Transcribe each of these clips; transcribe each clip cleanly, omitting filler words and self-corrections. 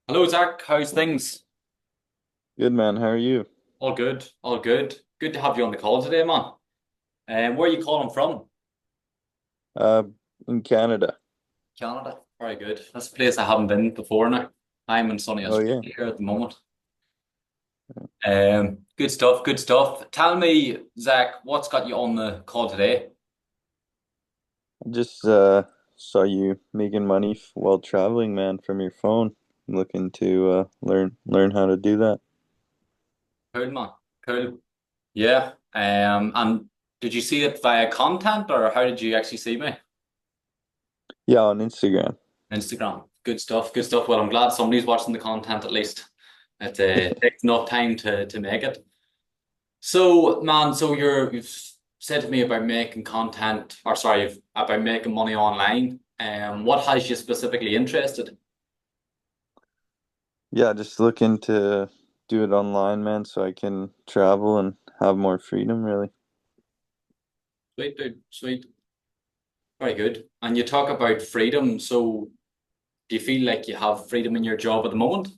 Hello, Zach. How's things? Good man, how are you? All good. All good. Good to have you on the call today, man. Where are you calling from? Uh, in Canada. Canada. Very good. That's a place I haven't been before now. I'm in sunny Oh yeah. Australia here at the moment. Good stuff. Good stuff. Tell me, Zach, what's got you on the call today? I just saw you making money while traveling, man, from your phone. I'm looking to learn how to do that. Cool, man. Cool. Yeah. And did you see it via content or how did you actually see me? Yeah, on Instagram. Instagram. Good stuff. Good stuff. Well, I'm glad somebody's watching the content at least. It takes enough time to make it. So, man, you've said to me about making content, or sorry, about making money online. What has you specifically interested? Yeah, just looking to do it online, man, so I can travel and have more freedom, really. Sweet, dude, sweet, very good. And you talk about freedom. So, do you feel like you have freedom in your job at the moment?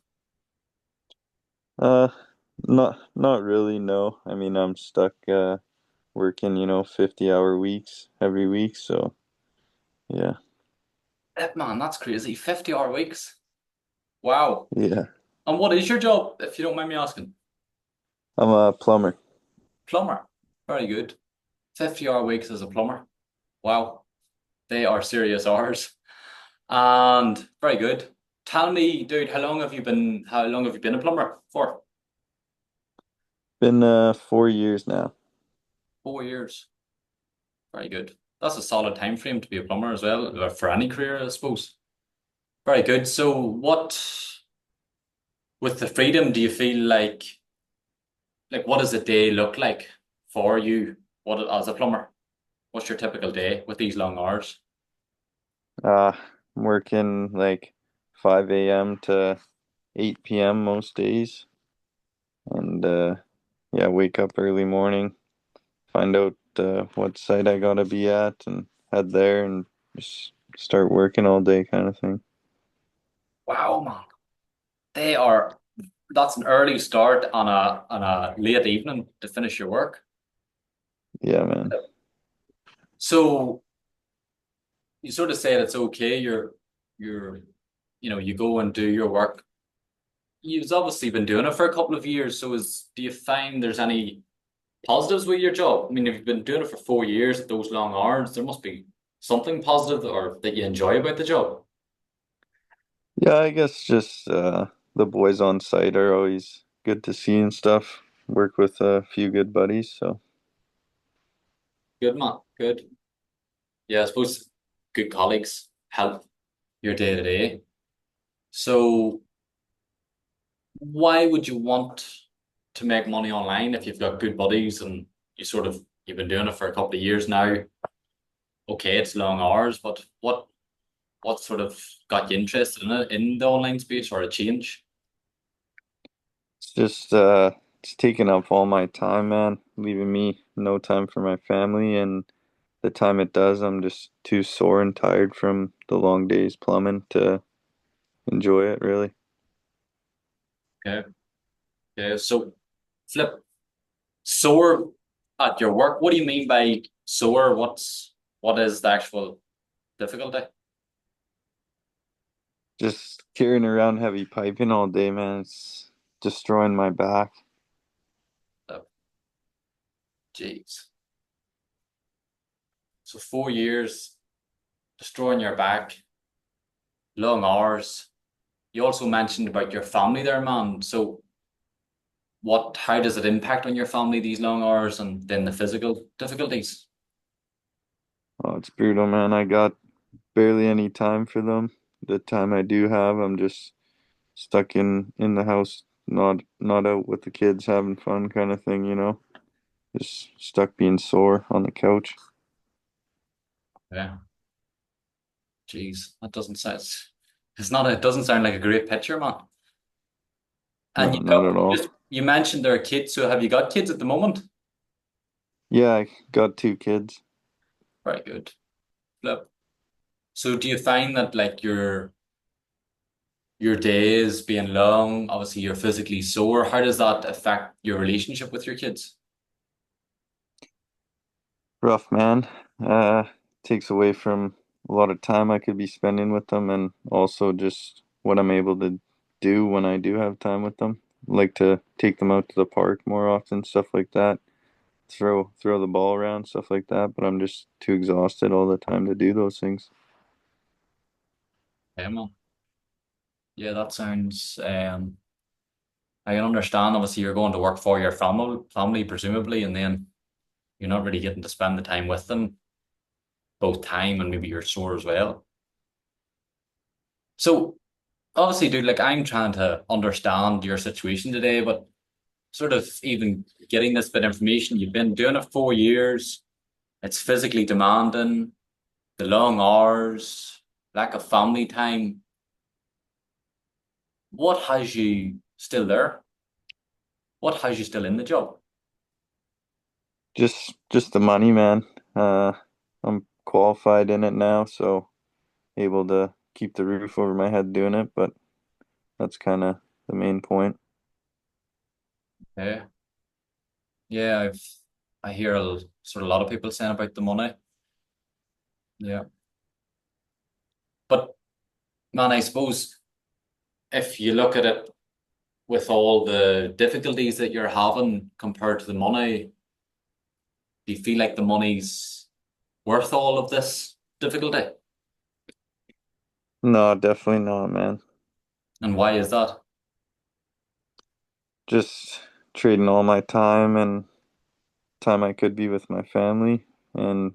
Uh, not really, no. I mean, I'm stuck working, 50-hour weeks every week, so yeah. Man, that's crazy. 50-hour weeks. Wow. Yeah. And what is your job, if you don't mind me asking? I'm a plumber. Plumber. Very good. 50-hour weeks as a plumber. Wow. They are serious hours. And very good. Tell me, dude, how long have you been a plumber for? Been 4 years now. 4 years. Very good. That's a solid time frame to be a plumber as well, or for any career, I suppose. Very good. So with the freedom, do you feel like what does a day look like for you? What as a plumber? What's your typical day with these long hours? I'm working like 5 a.m. to 8 p.m. most days. And yeah, wake up early morning, find out what site I gotta be at and head there and just start working all day kind of thing. Wow, man. They are that's an early start on a late evening to finish your work. Yeah, man. So you sort of said it's okay. You're you go and do your work. You've obviously been doing it for a couple of years. So do you find there's any positives with your job? I mean, if you've been doing it for 4 years at those long hours, there must be something positive or that you enjoy about the job. Yeah, I guess just the boys on site are always good to see and stuff. Work with a few good buddies, so Good man, good. Yeah, I suppose good colleagues help your day to day. So why would you want to make money online if you've got good buddies and you've been doing it for a couple of years now? Okay, it's long hours, but what sort of got you interested in it in the online space or a change? it's taking up all my time, man, leaving me no time for my family, and the time it does, I'm just too sore and tired from the long days plumbing to enjoy it, really. Okay, okay. So flip sore at your work. What do you mean by sore? What is the actual difficulty? Just carrying around heavy piping all day, man, it's destroying my back. Oh, jeez. So 4 years destroying your back, long hours. You also mentioned about your family there, man. So how does it impact on your family, these long hours and then the physical difficulties? Oh, it's brutal, man. I got barely any time for them. The time I do have, I'm just stuck in the house, not out with the kids having fun kind of thing. Just stuck being sore on the couch. Yeah. Jeez, that doesn't sound it doesn't sound like a great picture, man. No, And not at all. you mentioned there are kids, so have you got kids at the moment? Yeah, I got two kids. Very good. Flip. So do you find that like your days being long, obviously you're physically sore. How does that affect your relationship with your kids? Rough, man. Takes away from a lot of time I could be spending with them, and also just what I'm able to do when I do have time with them. Like to take them out to the park more often, stuff like that. Throw the ball around, stuff like that. But I'm just too exhausted all the time to do those things. Yeah, man. Yeah, that sounds I can understand obviously you're going to work for your family presumably, and then you're not really getting to spend the time with them, both time and maybe you're sore as well. So obviously, dude, like I'm trying to understand your situation today, but sort of even getting this bit of information, you've been doing it 4 years, it's physically demanding, the long hours, lack of family time. What has you still there? What has you still in the job? Just the money, man. I'm qualified in it now, so able to keep the roof over my head doing it, but that's kind of the main point. Yeah, yeah, I hear sort of a lot of people saying about the money. Yeah, but man, I suppose if you look at it with all the difficulties that you're having compared to the money, do you feel like the money's worth all of this difficulty? No, definitely not, man. And why is that? Just trading all my time and time I could be with my family and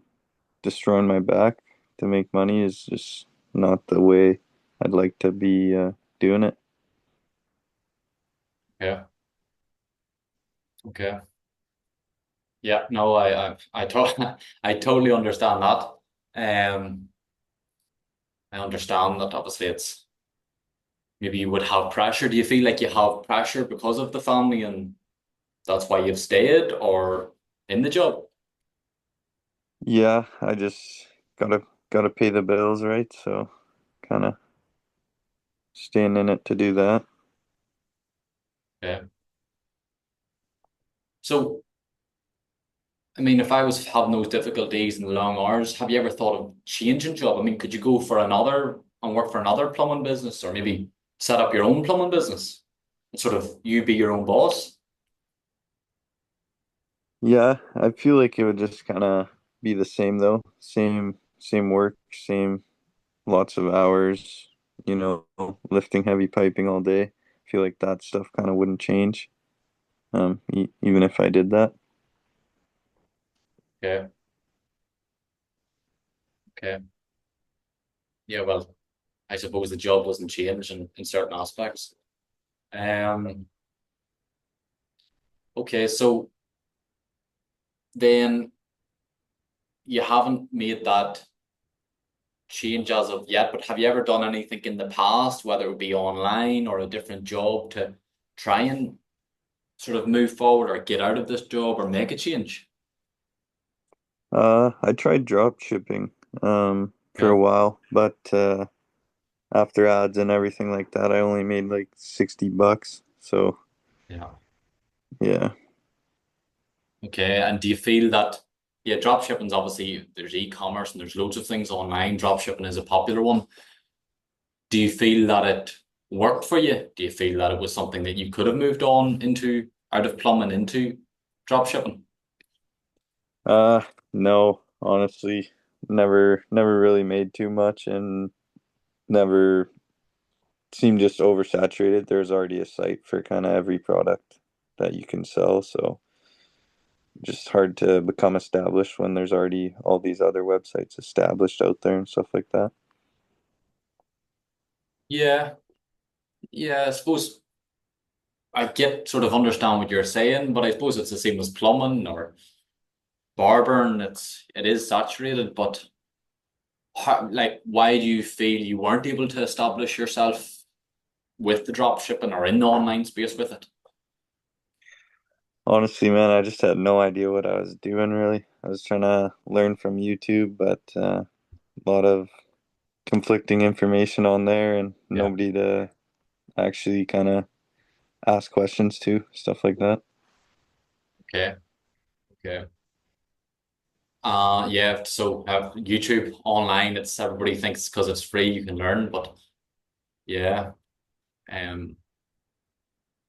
destroying my back to make money is just not the way I'd like to be doing it. Yeah. Okay. Yeah. No, I totally understand that. I understand that obviously it's maybe you would have pressure. Do you feel like you have pressure because of the family and that's why you've stayed or in the job? Yeah, I just gotta pay the bills, right? So kind of staying in it to do that. Yeah. So, I mean, if I was having those difficulties and the long hours, have you ever thought of changing job? I mean, could you go for another and work for another plumbing business or maybe set up your own plumbing business and sort of you be your own boss? Yeah, I feel like it would just kind of be the same though. Same work, same lots of hours, lifting heavy piping all day. I feel like that stuff kind of wouldn't change, even if I did that. Okay. Okay. Yeah, well, I suppose the job doesn't change in certain aspects. Um, okay, so then you haven't made that change as of yet, but have you ever done anything in the past, whether it would be online or a different job, to try and sort of move forward or get out of this job or make a change? I tried drop shipping, for a Okay. while, but after ads and everything like that, I only made like $60. So Yeah. yeah. Okay. And do you feel that, yeah, drop shipping's obviously there's e-commerce and there's loads of things online. Drop shipping is a popular one. Do you feel that it worked for you? Do you feel that it was something that you could have moved on into, out of plumbing into drop shipping? Uh, no, honestly, never really made too much and never seemed just oversaturated. There's already a site for kind of every product that you can sell, so just hard to become established when there's already all these other websites established out there and stuff like that. Yeah. Yeah, I suppose I get sort of understand what you're saying, but I suppose it's the same as plumbing or barbering. It is saturated, but how, like, why do you feel you weren't able to establish yourself with the drop shipping or in the online space with it? Honestly, man, I just had no idea what I was doing really. I was trying to learn from YouTube, but a lot of conflicting information on there and Yeah. nobody to actually kind of ask questions to, stuff like that. Okay. Okay. Yeah, so YouTube online, it's everybody thinks because it's free you can learn, but yeah. Um,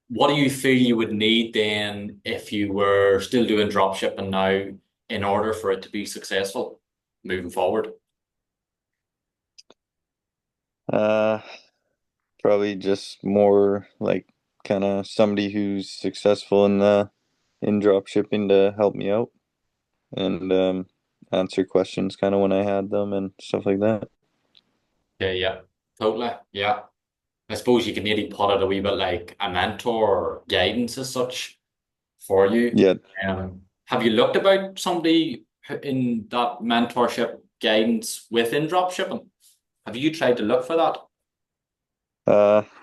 what do you feel you would need then if you were still doing drop shipping now in order for it to be successful moving forward? Uh, Probably just more like kind of somebody who's successful in drop shipping to help me out and answer questions kind of when I had them and stuff like that. Yeah, yeah, totally. Yeah. I suppose you can nearly put it a wee bit like a mentor or guidance as such for you. Yeah. Have you looked about somebody in that mentorship guidance within drop shipping? Have you tried to look for that?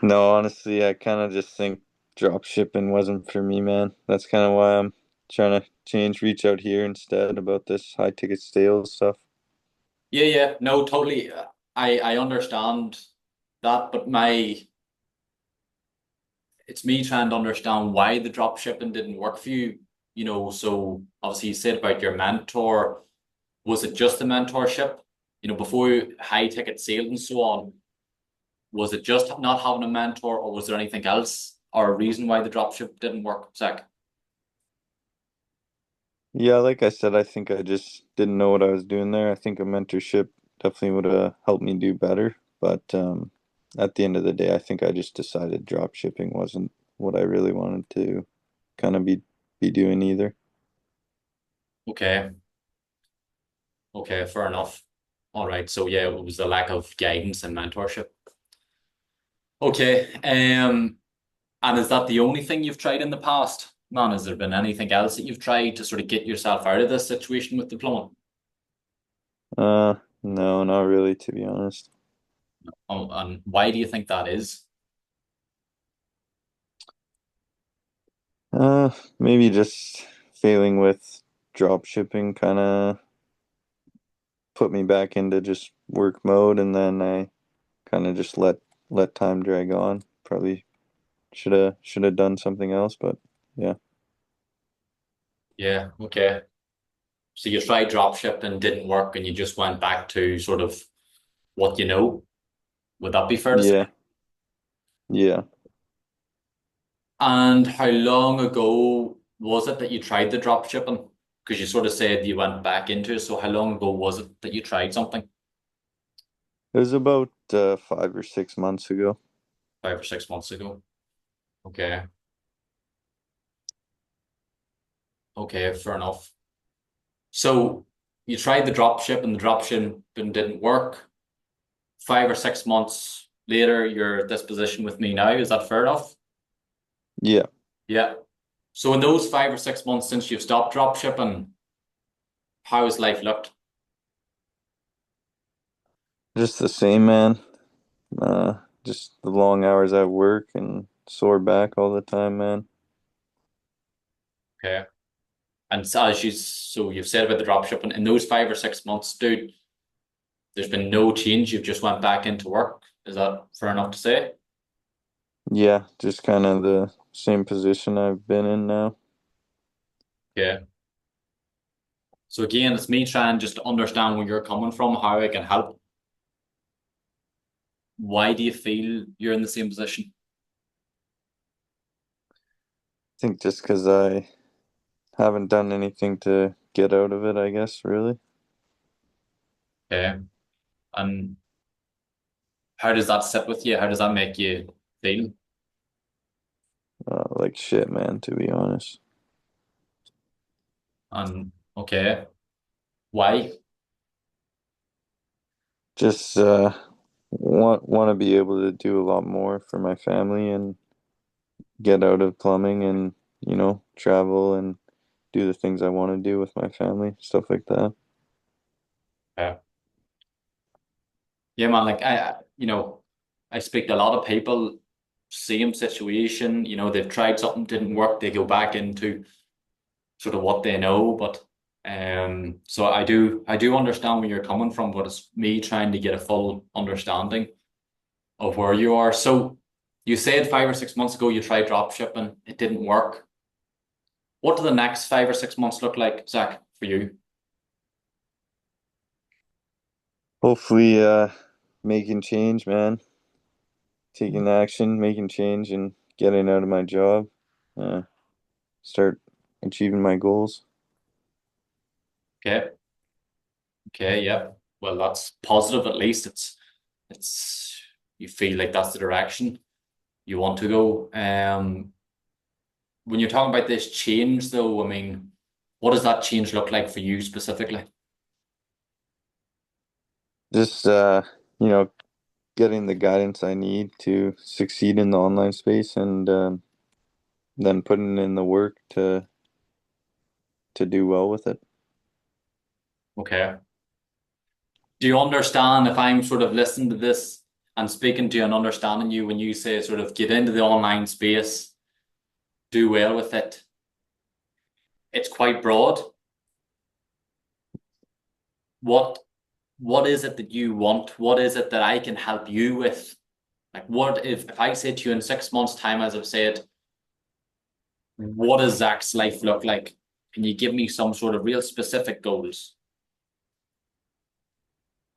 No, honestly, I kind of just think drop shipping wasn't for me, man. That's kind of why I'm trying to change, reach out here instead about this high ticket sales stuff. Yeah, yeah, no, totally. I understand that, but it's me trying to understand why the drop shipping didn't work for you. So obviously you said about your mentor. Was it just the mentorship? Before high ticket sales and so on, was it just not having a mentor, or was there anything else or a reason why the dropship didn't work, Zach? Yeah, like I said, I think I just didn't know what I was doing there. I think a mentorship definitely would have helped me do better. But at the end of the day, I think I just decided drop shipping wasn't what I really wanted to kind of be doing either. Okay, okay, fair enough. All right, so yeah, it was the lack of guidance and mentorship. Okay, and is that the only thing you've tried in the past? Man, has there been anything else that you've tried to sort of get yourself out of this situation with the plumbing? No, not really, to be honest. Oh, and why do you think that is? Maybe just failing with drop shipping kind of put me back into just work mode, and then I kind of just let time drag on. Probably should have done something else, but yeah. Yeah, okay. So you tried dropship and didn't work, and you just went back to sort of what you know. Would that be fair to say? Yeah, yeah. And how long ago was it that you tried the drop shipping? Because you sort of said you went back into it. So how long ago was it that you tried something? It was about 5 or 6 months ago. 5 or 6 months ago. Okay. Okay, fair enough. So you tried the drop ship and the drop shipping didn't work. 5 or 6 months later, you're at this position with me now. Is that fair enough? Yeah, Yeah. So in those 5 or 6 months since you've stopped drop shipping, how has life looked? just the same, man. Uh, just the long hours at work and sore back all the time, man. Okay. And so you've said about the drop shipping in those 5 or 6 months, dude, there's been no change. You've just went back into work. Is that fair enough to say? Yeah, just kind of the same position I've been in now. Yeah. So again, it's me trying just to understand where you're coming from, how I can help. Why do you feel you're in the same position? I think just because I haven't done anything to get out of it, I guess, really. Okay. And how does that sit with you? How does that make you feel? Like shit, man, to be honest. And okay, why? Just want to be able to do a lot more for my family and get out of plumbing and, travel and do the things I want to do with my family, stuff like that. Yeah. Yeah, man, like I speak to a lot of people, same situation, they've tried something, didn't work, they go back into sort of what they know. But so I do understand where you're coming from, but it's me trying to get a full understanding of where you are. So You said 5 or 6 months ago you tried drop shipping, it didn't work. What do the next 5 or 6 months look like, Zach, for you? Hopefully, making change, man. Taking action, making change, and getting out of my job. Uh, Start achieving my goals. Okay. Okay, yeah. Well, that's positive at least. It's you feel like that's the direction you want to go. When you're talking about this change though, I mean, what does that change look like for you specifically? Just, you know, getting the guidance I need to succeed in the online space, and then putting in the work to do well with it. Okay. Do you understand if I'm sort of listening to this and speaking to you and understanding you when you say sort of get into the online space, do well with it? It's quite broad. What what is it that you want? What is it that I can help you with? Like what if I say to you in 6 months' time, as I've said, what does Zach's life look like? Can you give me some sort of real specific goals?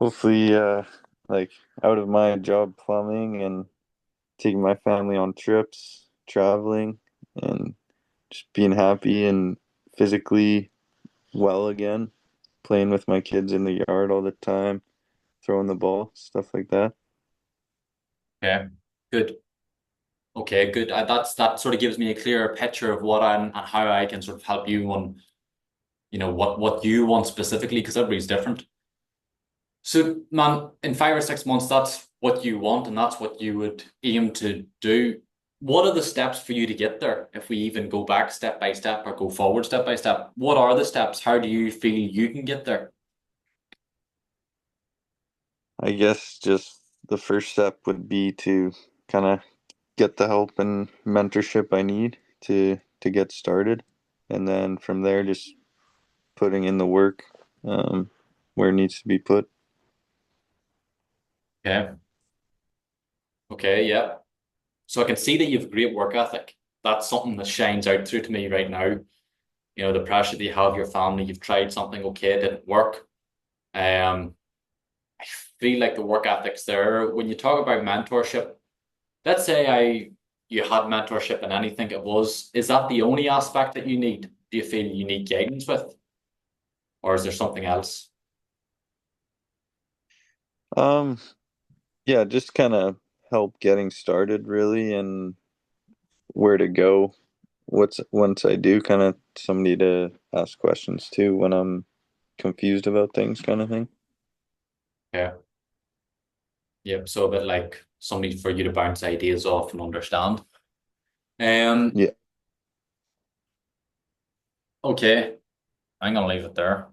Hopefully, like out of my job plumbing and taking my family on trips, traveling, and just being happy and physically well again, playing with my kids in the yard all the time, throwing the ball, stuff like that. Okay, good. Okay, good. That sort of gives me a clearer picture of what I'm and how I can sort of help you on, what you want specifically, because everybody's different. So, man, in 5 or 6 months, that's what you want, and that's what you would aim to do. What are the steps for you to get there? If we even go back step by step or go forward step by step, what are the steps? How do you feel you can get there? I guess just the first step would be to kind of get the help and mentorship I need to get started, and then from there just putting in the work where it needs to be put. Okay. Okay, yeah. So I can see that you've great work ethic. That's something that shines out through to me right now. The pressure that you have your family, you've tried something, okay, it didn't work. Um, I feel like the work ethic's there. When you talk about mentorship, let's say you had mentorship in anything it was, is that the only aspect that you need? Do you feel you need guidance with? Or is there something else? Um, yeah, just kind of help getting started really, and where to go. What's once I do, kind of somebody to ask questions to when I'm confused about things, kind of thing. Yeah. Yep. So a bit like somebody for you to bounce ideas off and understand. Um, Yeah. okay, I'm gonna leave it there.